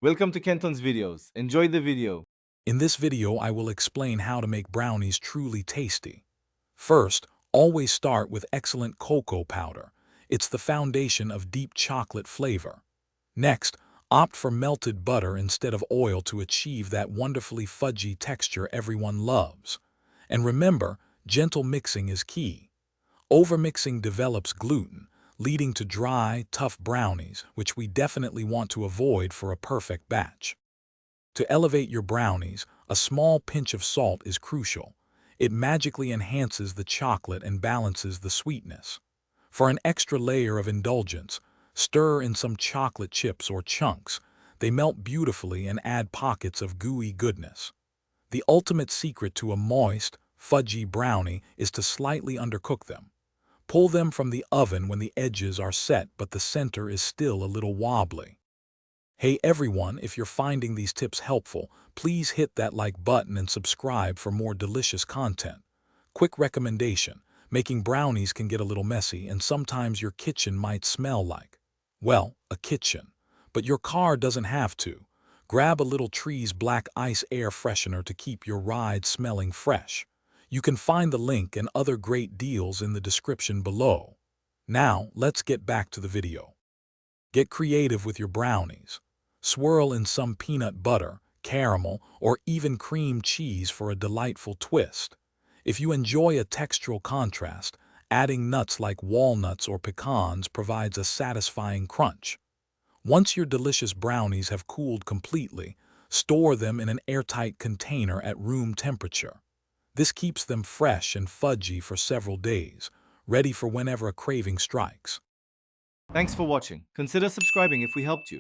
Welcome to Kenton's videos. Enjoy the video. In this video, I will explain how to make brownies truly tasty. First, always start with excellent cocoa powder. It's the foundation of deep chocolate flavor. Next, opt for melted butter instead of oil to achieve that wonderfully fudgy texture everyone loves. And remember, gentle mixing is key. Overmixing develops gluten, leading to dry, tough brownies, which we definitely want to avoid for a perfect batch. To elevate your brownies, a small pinch of salt is crucial. It magically enhances the chocolate and balances the sweetness. For an extra layer of indulgence, stir in some chocolate chips or chunks. They melt beautifully and add pockets of gooey goodness. The ultimate secret to a moist, fudgy brownie is to slightly undercook them. Pull them from the oven when the edges are set but the center is still a little wobbly. Hey everyone, if you're finding these tips helpful, please hit that like button and subscribe for more delicious content. Quick recommendation, making brownies can get a little messy and sometimes your kitchen might smell like, well, a kitchen. But your car doesn't have to. Grab a little Tree's Black Ice air freshener to keep your ride smelling fresh. You can find the link and other great deals in the description below. Now, let's get back to the video. Get creative with your brownies. Swirl in some peanut butter, caramel, or even cream cheese for a delightful twist. If you enjoy a textural contrast, adding nuts like walnuts or pecans provides a satisfying crunch. Once your delicious brownies have cooled completely, store them in an airtight container at room temperature. This keeps them fresh and fudgy for several days, ready for whenever a craving strikes. Thanks for watching. Consider subscribing if we helped you.